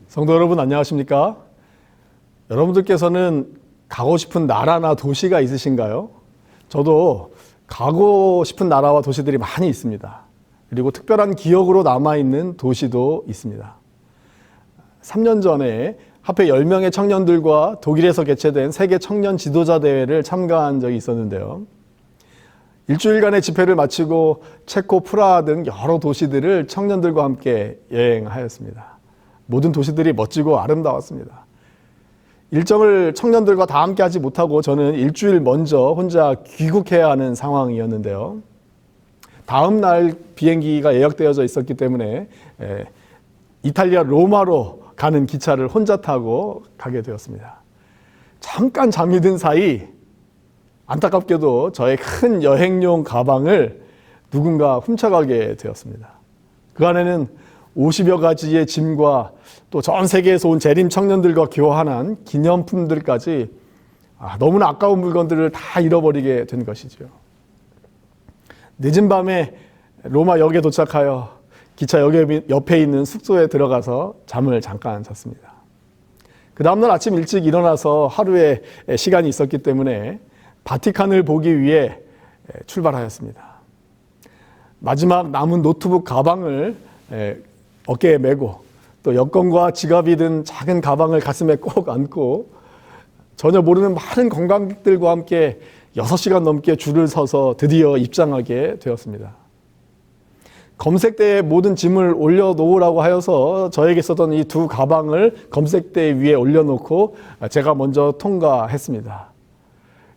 성도 여러분 안녕하십니까? 여러분들께서는 가고 싶은 나라나 도시가 있으신가요? 저도 가고 싶은 나라와 도시들이 많이 있습니다. 그리고 특별한 기억으로 남아있는 도시도 있습니다. 3년 전에 하필 10명의 청년들과 독일에서 개최된 세계 청년 지도자 대회를 참가한 적이 있었는데요. 일주일간의 집회를 마치고 체코, 프라하 등 여러 도시들을 청년들과 함께 여행하였습니다. 모든 도시들이 멋지고 아름다웠습니다. 일정을 청년들과 다 함께 하지 못하고 저는 일주일 먼저 혼자 귀국해야 하는 상황이었는데요. 다음 날 비행기가 예약되어져 있었기 때문에 이탈리아 로마로 가는 기차를 혼자 타고 가게 되었습니다. 잠깐 잠이 든 사이 안타깝게도 저의 큰 여행용 가방을 누군가 훔쳐가게 되었습니다. 그 안에는 50여 가지의 짐과 또 전 세계에서 온 재림 청년들과 교환한 기념품들까지 너무나 아까운 물건들을 다 잃어버리게 된 것이죠. 늦은 밤에 로마 역에 도착하여 기차 옆에 있는 숙소에 들어가서 잠을 잠깐 잤습니다. 그 다음날 아침 일찍 일어나서 하루의 시간이 있었기 때문에 바티칸을 보기 위해 출발하였습니다. 마지막 남은 노트북 가방을 어깨에 메고 또 여권과 지갑이 든 작은 가방을 가슴에 꼭 안고 전혀 모르는 많은 관광객들과 함께 6시간 넘게 줄을 서서 드디어 입장하게 되었습니다. 검색대에 모든 짐을 올려놓으라고 하여서 저에게 있었던 이 두 가방을 검색대 위에 올려놓고 제가 먼저 통과했습니다.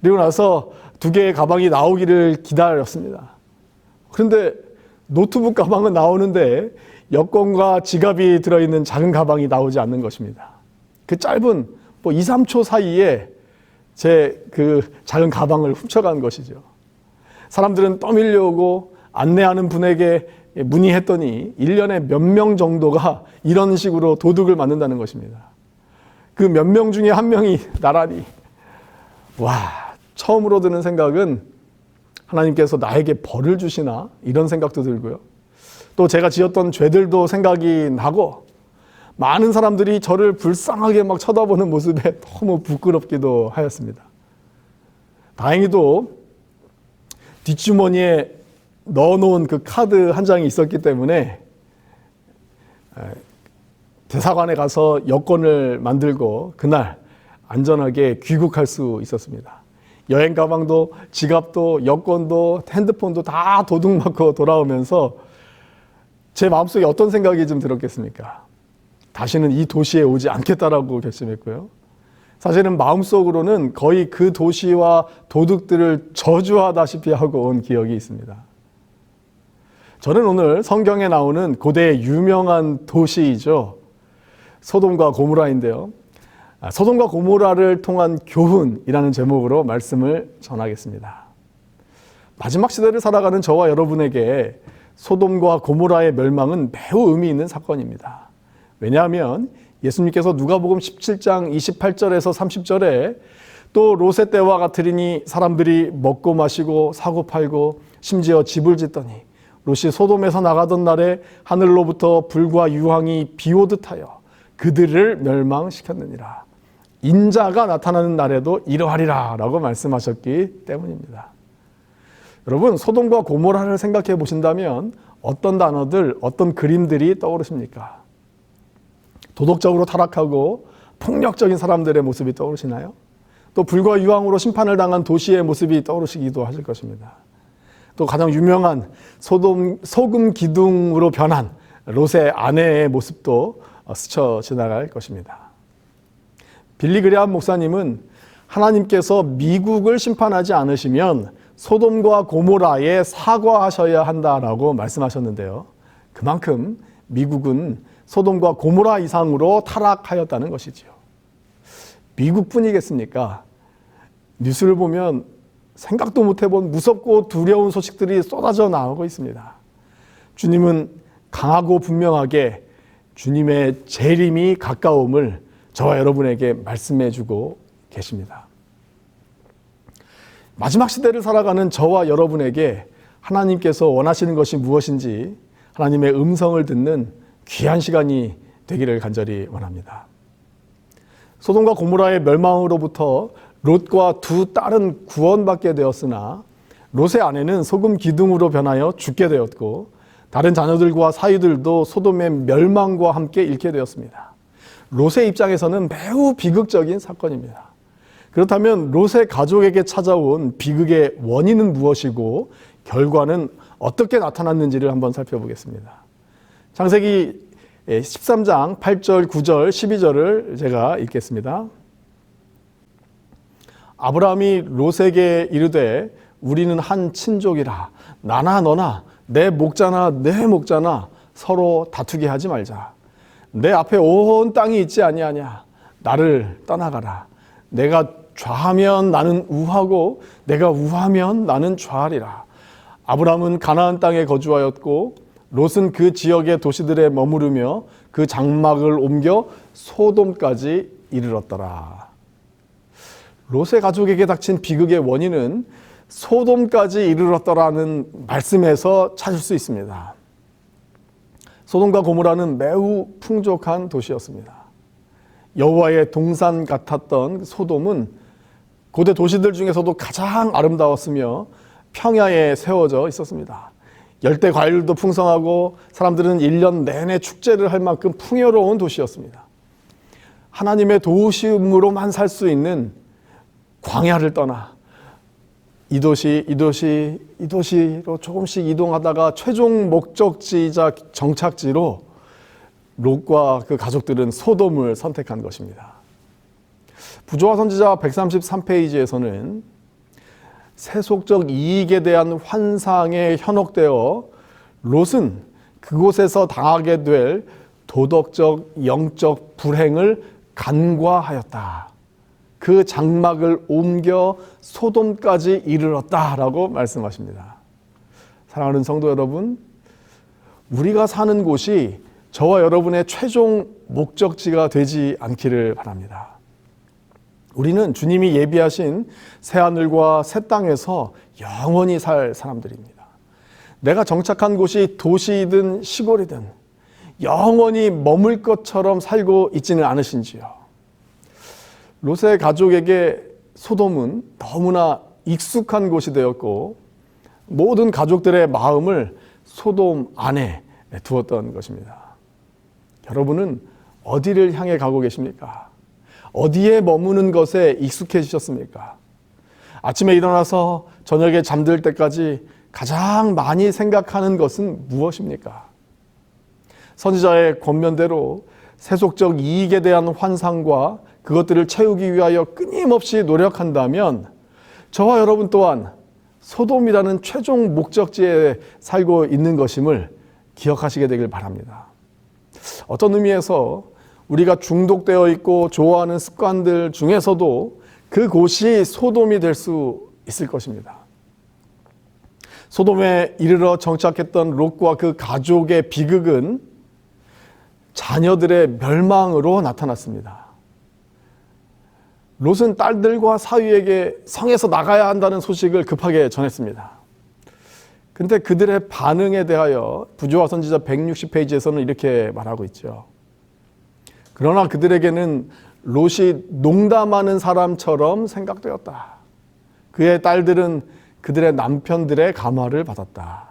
그리고 나서 두 개의 가방이 나오기를 기다렸습니다. 그런데 노트북 가방은 나오는데 여권과 지갑이 들어있는 작은 가방이 나오지 않는 것입니다. 그 짧은 2, 3초 사이에 제 그 작은 가방을 훔쳐간 것이죠. 사람들은 떠밀려오고 안내하는 분에게 문의했더니 1년에 몇 명 정도가 이런 식으로 도둑을 맞는다는 것입니다. 그 몇 명 중에 한 명이 나라니. 처음으로 드는 생각은 하나님께서 나에게 벌을 주시나? 이런 생각도 들고요. 또 제가 지었던 죄들도 생각이 나고 많은 사람들이 저를 불쌍하게 막 쳐다보는 모습에 너무 부끄럽기도 하였습니다. 다행히도 뒷주머니에 넣어놓은 그 카드 한 장이 있었기 때문에 대사관에 가서 여권을 만들고 그날 안전하게 귀국할 수 있었습니다. 여행 가방도 지갑도 여권도 핸드폰도 다 도둑맞고 돌아오면서 제 마음속에 어떤 생각이 좀 들었겠습니까? 다시는 이 도시에 오지 않겠다라고 결심했고요. 사실은 마음속으로는 거의 그 도시와 도둑들을 저주하다시피 하고 온 기억이 있습니다. 저는 오늘 성경에 나오는 고대의 유명한 도시이죠. 소돔과 고모라인데요. 소돔과 고모라를 통한 교훈이라는 제목으로 말씀을 전하겠습니다. 마지막 시대를 살아가는 저와 여러분에게 소돔과 고모라의 멸망은 매우 의미 있는 사건입니다. 왜냐하면 예수님께서 누가복음 17장 28절에서 30절에 또 롯의 때와 같으리니 사람들이 먹고 마시고 사고 팔고 심지어 집을 짓더니 롯이 소돔에서 나가던 날에 하늘로부터 불과 유황이 비오듯 하여 그들을 멸망시켰느니라. 인자가 나타나는 날에도 이러하리라 라고 말씀하셨기 때문입니다. 여러분, 소돔과 고모라를 생각해 보신다면 어떤 단어들, 어떤 그림들이 떠오르십니까? 도덕적으로 타락하고 폭력적인 사람들의 모습이 떠오르시나요? 또 불과 유황으로 심판을 당한 도시의 모습이 떠오르시기도 하실 것입니다. 또 가장 유명한 소금 기둥으로 변한 롯의 아내의 모습도 스쳐 지나갈 것입니다. 빌리 그레함 목사님은 하나님께서 미국을 심판하지 않으시면 소돔과 고모라에 사과하셔야 한다라고 말씀하셨는데요. 그만큼 미국은 소돔과 고모라 이상으로 타락하였다는 것이죠. 미국뿐이겠습니까? 뉴스를 보면 생각도 못 해본 무섭고 두려운 소식들이 쏟아져 나오고 있습니다. 주님은 강하고 분명하게 주님의 재림이 가까움을 저와 여러분에게 말씀해 주고 계십니다. 마지막 시대를 살아가는 저와 여러분에게 하나님께서 원하시는 것이 무엇인지 하나님의 음성을 듣는 귀한 시간이 되기를 간절히 원합니다. 소돔과 고모라의 멸망으로부터 롯과 두 딸은 구원받게 되었으나 롯의 아내는 소금 기둥으로 변하여 죽게 되었고 다른 자녀들과 사위들도 소돔의 멸망과 함께 잃게 되었습니다. 롯의 입장에서는 매우 비극적인 사건입니다. 그렇다면 롯의 가족에게 찾아온 비극의 원인은 무엇이고 결과는 어떻게 나타났는지를 한번 살펴보겠습니다. 창세기 13장 8절, 9절, 12절을 제가 읽겠습니다. 아브라함이 롯에게 이르되 우리는 한 친족이라 나나 너나 내 목자나 내 목자나 서로 다투게 하지 말자. 내 앞에 온 땅이 있지 아니하냐. 나를 떠나가라. 내가 좌하면 나는 우하고 내가 우하면 나는 좌하리라. 아브라함은 가나안 땅에 거주하였고 롯은 그 지역의 도시들에 머무르며 그 장막을 옮겨 소돔까지 이르렀더라. 롯의 가족에게 닥친 비극의 원인은 소돔까지 이르렀더라는 말씀에서 찾을 수 있습니다. 소돔과 고모라는 매우 풍족한 도시였습니다. 여호와의 동산 같았던 소돔은 고대 도시들 중에서도 가장 아름다웠으며 평야에 세워져 있었습니다. 열대 과일도 풍성하고 사람들은 1년 내내 축제를 할 만큼 풍요로운 도시였습니다. 하나님의 도심으로만 살 수 있는 광야를 떠나 이 도시로 조금씩 이동하다가 최종 목적지이자 정착지로 롯과 그 가족들은 소돔을 선택한 것입니다. 부조화 선지자 133페이지에서는 세속적 이익에 대한 환상에 현혹되어 롯은 그곳에서 당하게 될 도덕적, 영적 불행을 간과하였다. 그 장막을 옮겨 소돔까지 이르렀다라고 말씀하십니다. 사랑하는 성도 여러분, 우리가 사는 곳이 저와 여러분의 최종 목적지가 되지 않기를 바랍니다. 우리는 주님이 예비하신 새하늘과 새 땅에서 영원히 살 사람들입니다. 내가 정착한 곳이 도시이든 시골이든 영원히 머물 것처럼 살고 있지는 않으신지요. 롯의 가족에게 소돔은 너무나 익숙한 곳이 되었고 모든 가족들의 마음을 소돔 안에 두었던 것입니다. 여러분은 어디를 향해 가고 계십니까? 어디에 머무는 것에 익숙해지셨습니까? 아침에 일어나서 저녁에 잠들 때까지 가장 많이 생각하는 것은 무엇입니까? 선지자의 권면대로 세속적 이익에 대한 환상과 그것들을 채우기 위하여 끊임없이 노력한다면 저와 여러분 또한 소돔이라는 최종 목적지에 살고 있는 것임을 기억하시게 되길 바랍니다. 어떤 의미에서 우리가 중독되어 있고 좋아하는 습관들 중에서도 그곳이 소돔이 될 수 있을 것입니다. 소돔에 이르러 정착했던 롯과 그 가족의 비극은 자녀들의 멸망으로 나타났습니다. 롯은 딸들과 사위에게 성에서 나가야 한다는 소식을 급하게 전했습니다. 근데 그들의 반응에 대하여 부조화 선지자 160페이지에서는 이렇게 말하고 있죠. 그러나 그들에게는 롯이 농담하는 사람처럼 생각되었다. 그의 딸들은 그들의 남편들의 감화를 받았다.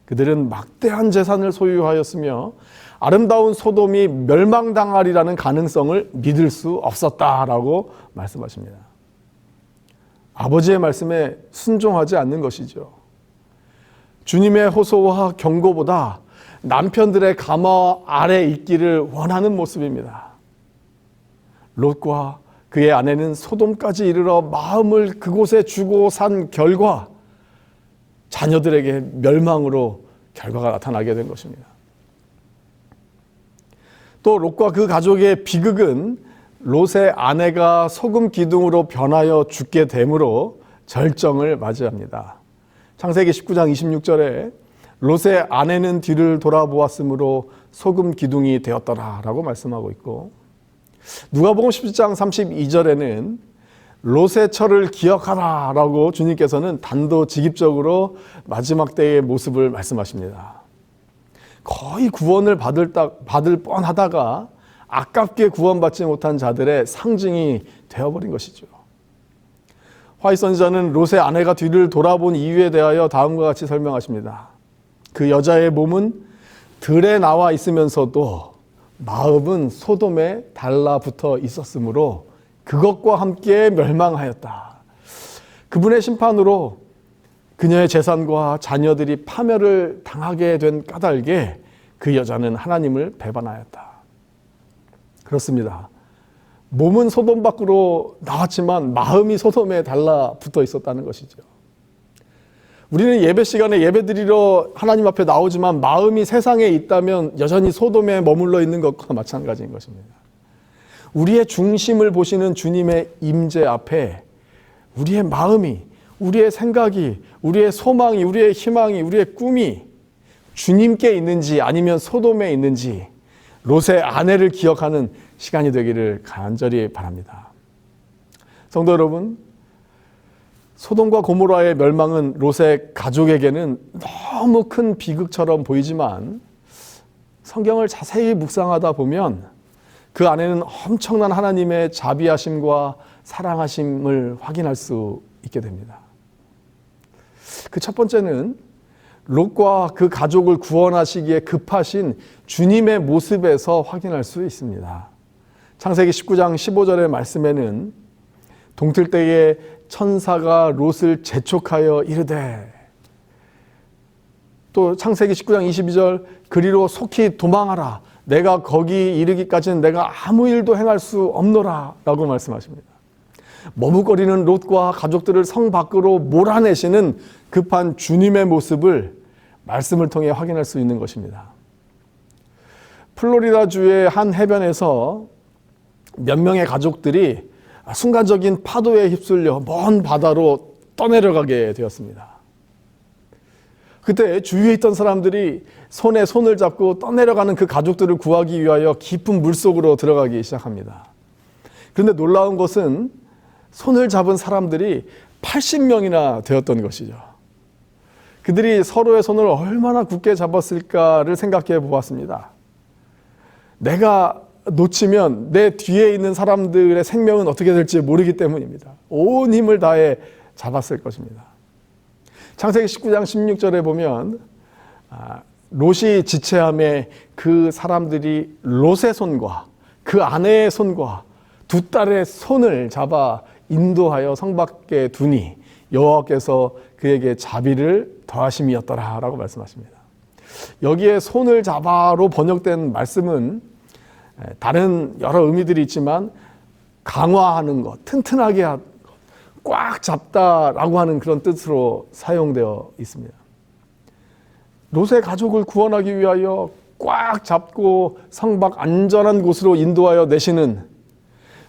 그들은 막대한 재산을 소유하였으며 아름다운 소돔이 멸망당하리라는 가능성을 믿을 수 없었다라고 말씀하십니다. 아버지의 말씀에 순종하지 않는 것이죠. 주님의 호소와 경고보다 남편들의 감화 아래 있기를 원하는 모습입니다. 롯과 그의 아내는 소돔까지 이르러 마음을 그곳에 주고 산 결과 자녀들에게 멸망으로 결과가 나타나게 된 것입니다. 또 롯과 그 가족의 비극은 롯의 아내가 소금 기둥으로 변하여 죽게 됨으로 절정을 맞이합니다. 창세기 19장 26절에 롯의 아내는 뒤를 돌아보았으므로 소금 기둥이 되었더라라고 말씀하고 있고, 누가복음 17장 32절에는 롯의 철을 기억하라라고 주님께서는 단도직입적으로 마지막 때의 모습을 말씀하십니다. 거의 구원을 받을 뻔하다가 아깝게 구원받지 못한 자들의 상징이 되어버린 것이죠. 화이트 선지자는 롯의 아내가 뒤를 돌아본 이유에 대하여 다음과 같이 설명하십니다. 그 여자의 몸은 들에 나와 있으면서도 마음은 소돔에 달라붙어 있었으므로 그것과 함께 멸망하였다. 그분의 심판으로 그녀의 재산과 자녀들이 파멸을 당하게 된 까닭에 그 여자는 하나님을 배반하였다. 그렇습니다. 몸은 소돔 밖으로 나왔지만 마음이 소돔에 달라붙어 있었다는 것이죠. 우리는 예배 시간에 예배드리러 하나님 앞에 나오지만 마음이 세상에 있다면 여전히 소돔에 머물러 있는 것과 마찬가지인 것입니다. 우리의 중심을 보시는 주님의 임재 앞에 우리의 마음이, 우리의 생각이, 우리의 소망이, 우리의 희망이, 우리의 꿈이 주님께 있는지 아니면 소돔에 있는지 롯의 아내를 기억하는 시간이 되기를 간절히 바랍니다. 성도 여러분, 소돔과 고모라의 멸망은 롯의 가족에게는 너무 큰 비극처럼 보이지만 성경을 자세히 묵상하다 보면 그 안에는 엄청난 하나님의 자비하심과 사랑하심을 확인할 수 있게 됩니다. 그 첫 번째는 롯과 그 가족을 구원하시기에 급하신 주님의 모습에서 확인할 수 있습니다. 창세기 19장 15절의 말씀에는 동틀 때에 천사가 롯을 재촉하여 이르되, 또 창세기 19장 22절 그리로 속히 도망하라, 내가 거기 이르기까지는 내가 아무 일도 행할 수 없노라 라고 말씀하십니다. 머뭇거리는 롯과 가족들을 성 밖으로 몰아내시는 급한 주님의 모습을 말씀을 통해 확인할 수 있는 것입니다. 플로리다주의 한 해변에서 몇 명의 가족들이 순간적인 파도에 휩쓸려 먼 바다로 떠내려가게 되었습니다. 그때 주위에 있던 사람들이 손에 손을 잡고 떠내려가는 그 가족들을 구하기 위하여 깊은 물속으로 들어가기 시작합니다. 그런데 놀라운 것은 손을 잡은 사람들이 80명이나 되었던 것이죠. 그들이 서로의 손을 얼마나 굳게 잡았을까를 생각해 보았습니다. 내가 놓치면 내 뒤에 있는 사람들의 생명은 어떻게 될지 모르기 때문입니다. 온 힘을 다해 잡았을 것입니다. 창세기 19장 16절에 보면 롯이 지체함에 그 사람들이 롯의 손과 그 아내의 손과 두 딸의 손을 잡아 인도하여 성 밖에 두니 여호와께서 그에게 자비를 더하심이었더라 라고 말씀하십니다. 여기에 손을 잡아로 번역된 말씀은 다른 여러 의미들이 있지만 강화하는 것, 튼튼하게 하는 것, 꽉 잡다라고 하는 그런 뜻으로 사용되어 있습니다. 롯의 가족을 구원하기 위하여 꽉 잡고 성 밖 안전한 곳으로 인도하여 내시는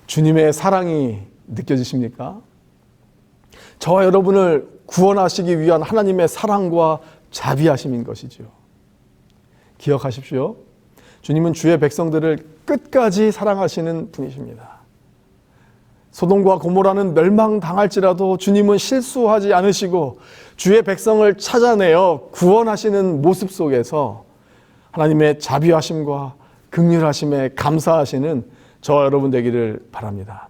주님의 사랑이 느껴지십니까? 저와 여러분을 구원하시기 위한 하나님의 사랑과 자비하심인 것이죠. 기억하십시오. 주님은 주의 백성들을 끝까지 사랑하시는 분이십니다. 소돔과 고모라는 멸망당할지라도 주님은 실수하지 않으시고 주의 백성을 찾아내어 구원하시는 모습 속에서 하나님의 자비하심과 긍휼하심에 감사하시는 저와 여러분 되기를 바랍니다.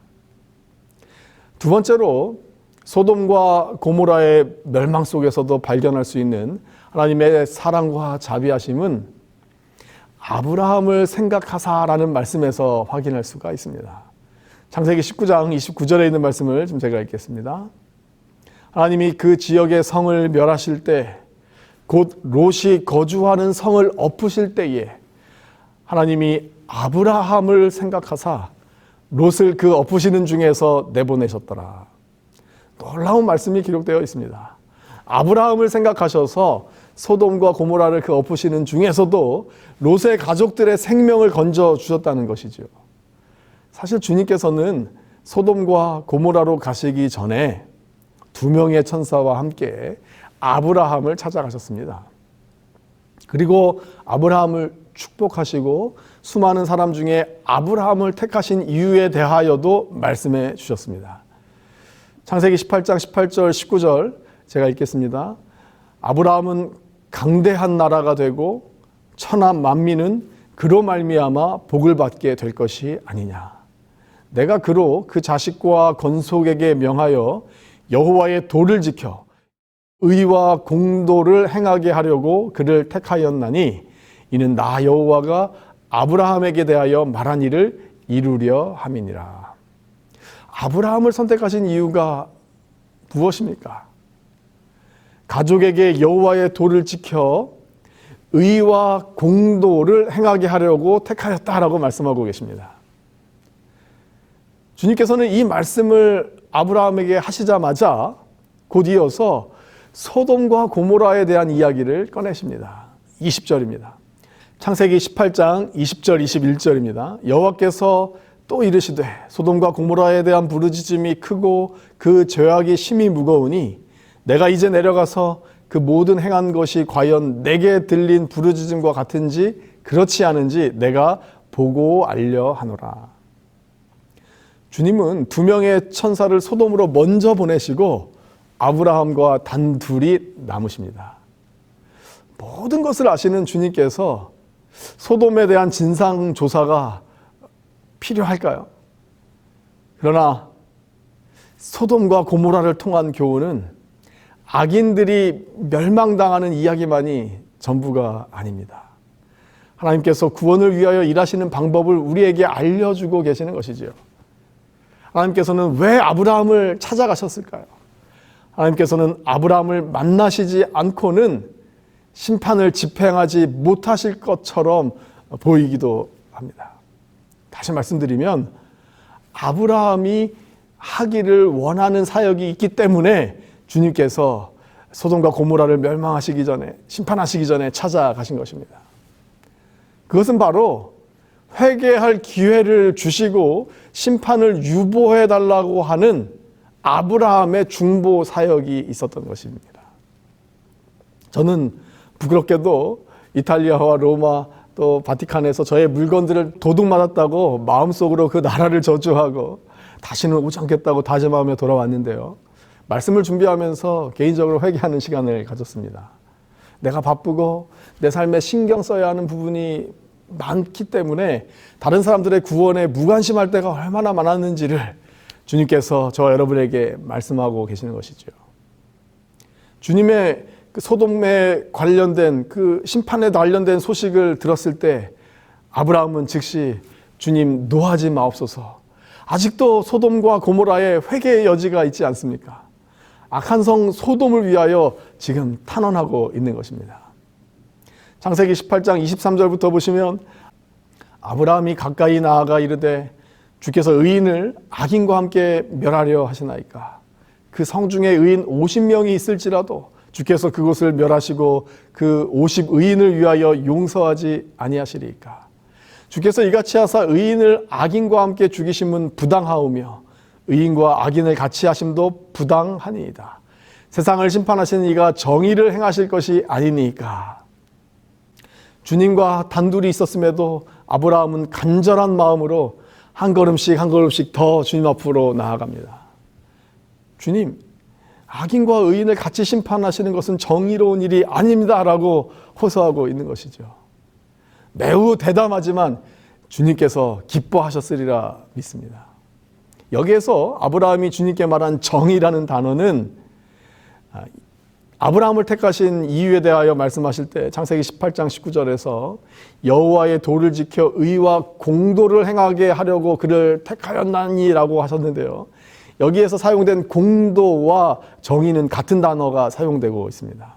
두 번째로 소돔과 고모라의 멸망 속에서도 발견할 수 있는 하나님의 사랑과 자비하심은 아브라함을 생각하사라는 말씀에서 확인할 수가 있습니다. 창세기 19장 29절에 있는 말씀을 좀 제가 읽겠습니다. 하나님이 그 지역의 성을 멸하실 때, 곧 롯이 거주하는 성을 엎으실 때에 하나님이 아브라함을 생각하사 롯을 그 엎으시는 중에서 내보내셨더라. 놀라운 말씀이 기록되어 있습니다. 아브라함을 생각하셔서 소돔과 고모라를 그 엎으시는 중에서도 롯의 가족들의 생명을 건져 주셨다는 것이죠. 사실 주님께서는 소돔과 고모라로 가시기 전에 두 명의 천사와 함께 아브라함을 찾아가셨습니다. 그리고 아브라함을 축복하시고 수많은 사람 중에 아브라함을 택하신 이유에 대하여도 말씀해 주셨습니다. 창세기 18장 18절 19절 제가 읽겠습니다. 아브라함은 강대한 나라가 되고 천하 만민은 그로 말미암아 복을 받게 될 것이 아니냐. 내가 그로 그 자식과 건속에게 명하여 여호와의 도를 지켜 의와 공도를 행하게 하려고 그를 택하였나니 이는 나 여호와가 아브라함에게 대하여 말한 일을 이루려 함이니라. 아브라함을 선택하신 이유가 무엇입니까? 가족에게 여호와의 도를 지켜 의와 공도를 행하게 하려고 택하였다라고 말씀하고 계십니다. 주님께서는 이 말씀을 아브라함에게 하시자마자 곧 이어서 소돔과 고모라에 대한 이야기를 꺼내십니다. 20절입니다. 창세기 18장 20절 21절입니다. 여호와께서 또 이르시되 소돔과 고모라에 대한 부르짖음이 크고 그 죄악이 심히 무거우니 내가 이제 내려가서 그 모든 행한 것이 과연 내게 들린 부르짖음과 같은지 그렇지 않은지 내가 보고 알려 하노라. 주님은 두 명의 천사를 소돔으로 먼저 보내시고 아브라함과 단둘이 남으십니다. 모든 것을 아시는 주님께서 소돔에 대한 진상조사가 필요할까요? 그러나 소돔과 고모라를 통한 교훈은 악인들이 멸망당하는 이야기만이 전부가 아닙니다. 하나님께서 구원을 위하여 일하시는 방법을 우리에게 알려주고 계시는 것이지요. 하나님께서는 왜 아브라함을 찾아가셨을까요? 하나님께서는 아브라함을 만나시지 않고는 심판을 집행하지 못하실 것처럼 보이기도 합니다. 다시 말씀드리면 아브라함이 하기를 원하는 사역이 있기 때문에 주님께서 소돔과 고모라를 멸망하시기 전에, 심판하시기 전에 찾아가신 것입니다. 그것은 바로 회개할 기회를 주시고 심판을 유보해 달라고 하는 아브라함의 중보 사역이 있었던 것입니다. 저는 부끄럽게도 이탈리아와 로마 또 바티칸에서 저의 물건들을 도둑맞았다고 마음속으로 그 나라를 저주하고 다시는 오지 않겠다고 다짐하며 돌아왔는데요. 말씀을 준비하면서 개인적으로 회개하는 시간을 가졌습니다. 내가 바쁘고 내 삶에 신경 써야 하는 부분이 많기 때문에 다른 사람들의 구원에 무관심할 때가 얼마나 많았는지를 주님께서 저와 여러분에게 말씀하고 계시는 것이죠. 주님의 그 소돔에 관련된 그 심판에 관련된 소식을 들었을 때 아브라함은 즉시 주님 노하지 마옵소서. 아직도 소돔과 고모라에 회개의 여지가 있지 않습니까? 악한 성 소돔을 위하여 지금 탄원하고 있는 것입니다. 창세기 18장 23절부터 보시면 아브라함이 가까이 나아가 이르되 주께서 의인을 악인과 함께 멸하려 하시나이까. 그 성 중에 의인 50명이 있을지라도 주께서 그곳을 멸하시고 그 50의인을 위하여 용서하지 아니하시리이까. 주께서 이같이 하사 의인을 악인과 함께 죽이심은 부당하오며 의인과 악인을 같이 하심도 부당하니이다. 세상을 심판하시는 이가 정의를 행하실 것이 아니니까. 주님과 단둘이 있었음에도 아브라함은 간절한 마음으로 한 걸음씩 한 걸음씩 더 주님 앞으로 나아갑니다. 주님, 악인과 의인을 같이 심판하시는 것은 정의로운 일이 아닙니다라고 호소하고 있는 것이죠. 매우 대담하지만 주님께서 기뻐하셨으리라 믿습니다. 여기에서 아브라함이 주님께 말한 정의라는 단어는 아브라함을 택하신 이유에 대하여 말씀하실 때 창세기 18장 19절에서 여호와의 도를 지켜 의와 공도를 행하게 하려고 그를 택하였나니라고 하셨는데요. 여기에서 사용된 공도와 정의는 같은 단어가 사용되고 있습니다.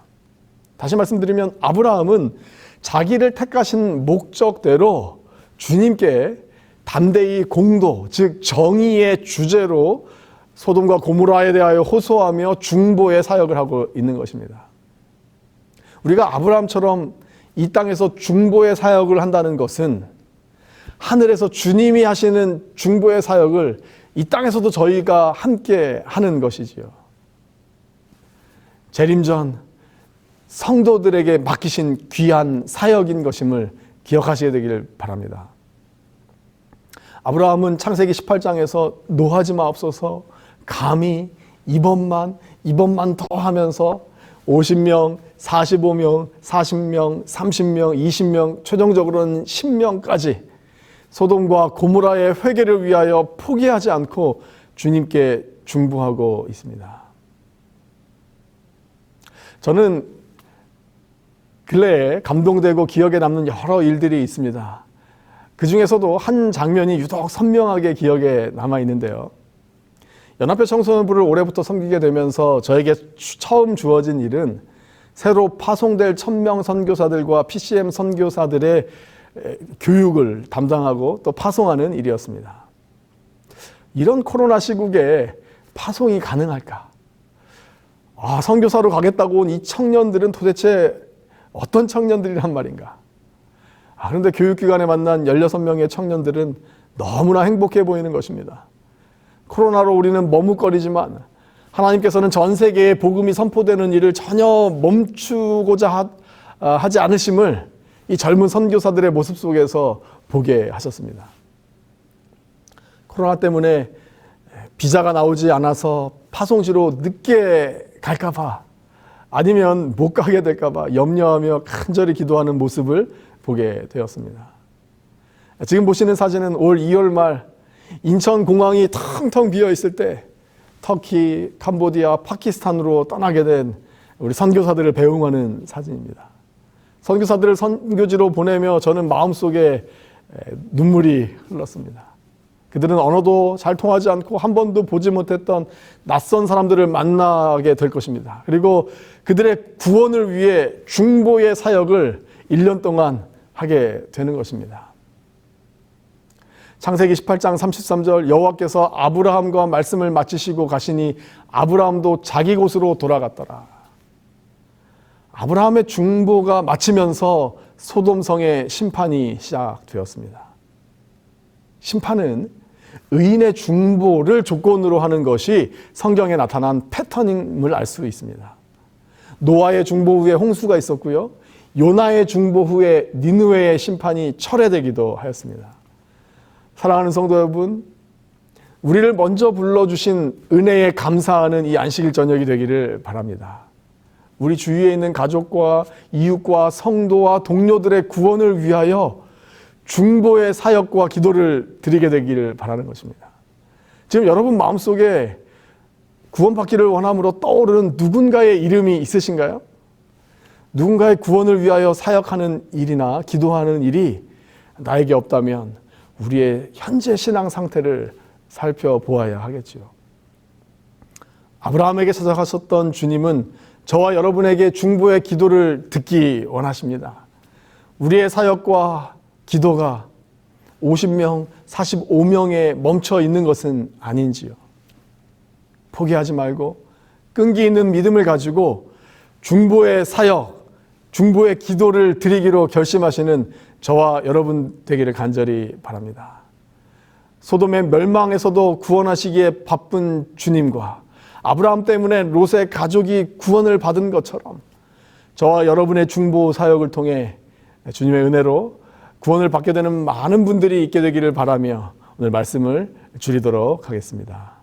다시 말씀드리면 아브라함은 자기를 택하신 목적대로 주님께 담대히 공도, 즉 정의의 주제로 소돔과 고모라에 대하여 호소하며 중보의 사역을 하고 있는 것입니다. 우리가 아브라함처럼 이 땅에서 중보의 사역을 한다는 것은 하늘에서 주님이 하시는 중보의 사역을 이 땅에서도 저희가 함께 하는 것이지요. 재림전 성도들에게 맡기신 귀한 사역인 것임을 기억하셔야 되길 바랍니다. 아브라함은 창세기 18장에서 노하지 마옵소서 감히 이번만 더 하면서 50명, 45명, 40명, 30명, 20명, 최종적으로는 10명까지 소돔과 고모라의 회개를 위하여 포기하지 않고 주님께 중보하고 있습니다. 저는 근래에 감동되고 기억에 남는 여러 일들이 있습니다. 그 중에서도 한 장면이 유독 선명하게 기억에 남아 있는데요. 연합회 청소년부를 올해부터 섬기게 되면서 저에게 처음 주어진 일은 새로 파송될 1000명 선교사들과 PCM 선교사들의 교육을 담당하고 또 파송하는 일이었습니다. 이런 코로나 시국에 파송이 가능할까? 선교사로 가겠다고 온 이 청년들은 도대체 어떤 청년들이란 말인가? 그런데 교육기관에 만난 16명의 청년들은 너무나 행복해 보이는 것입니다. 코로나로 우리는 머뭇거리지만 하나님께서는 전 세계에 복음이 선포되는 일을 전혀 멈추고자 하지 않으심을 이 젊은 선교사들의 모습 속에서 보게 하셨습니다. 코로나 때문에 비자가 나오지 않아서 파송지로 늦게 갈까 봐 아니면 못 가게 될까 봐 염려하며 간절히 기도하는 모습을 보게 되었습니다. 지금 보시는 사진은 올 2월 말 인천공항이 텅텅 비어 있을 때 터키, 캄보디아, 파키스탄으로 떠나게 된 우리 선교사들을 배웅하는 사진입니다. 선교사들을 선교지로 보내며 저는 마음속에 눈물이 흘렀습니다. 그들은 언어도 잘 통하지 않고 한 번도 보지 못했던 낯선 사람들을 만나게 될 것입니다. 그리고 그들의 구원을 위해 중보의 사역을 1년 동안 하게 되는 것입니다. 창세기 18장 33절 여호와께서 아브라함과 말씀을 마치시고 가시니 아브라함도 자기 곳으로 돌아갔더라. 아브라함의 중보가 마치면서 소돔성의 심판이 시작되었습니다. 심판은 의인의 중보를 조건으로 하는 것이 성경에 나타난 패턴임을 알 수 있습니다. 노아의 중보 후에 홍수가 있었고요. 요나의 중보 후에 니느웨의 심판이 철회되기도 하였습니다. 사랑하는 성도 여러분, 우리를 먼저 불러주신 은혜에 감사하는 이 안식일 저녁이 되기를 바랍니다. 우리 주위에 있는 가족과 이웃과 성도와 동료들의 구원을 위하여 중보의 사역과 기도를 드리게 되기를 바라는 것입니다. 지금 여러분 마음속에 구원받기를 원함으로 떠오르는 누군가의 이름이 있으신가요? 누군가의 구원을 위하여 사역하는 일이나 기도하는 일이 나에게 없다면 우리의 현재 신앙 상태를 살펴보아야 하겠지요. 아브라함에게 찾아가셨던 주님은 저와 여러분에게 중보의 기도를 듣기 원하십니다. 우리의 사역과 기도가 50명, 45명에 멈춰 있는 것은 아닌지요. 포기하지 말고 끈기 있는 믿음을 가지고 중보의 사역, 중보의 기도를 드리기로 결심하시는 저와 여러분 되기를 간절히 바랍니다. 소돔의 멸망에서도 구원하시기에 바쁜 주님과 아브라함 때문에 롯의 가족이 구원을 받은 것처럼 저와 여러분의 중보 사역을 통해 주님의 은혜로 구원을 받게 되는 많은 분들이 있게 되기를 바라며 오늘 말씀을 줄이도록 하겠습니다.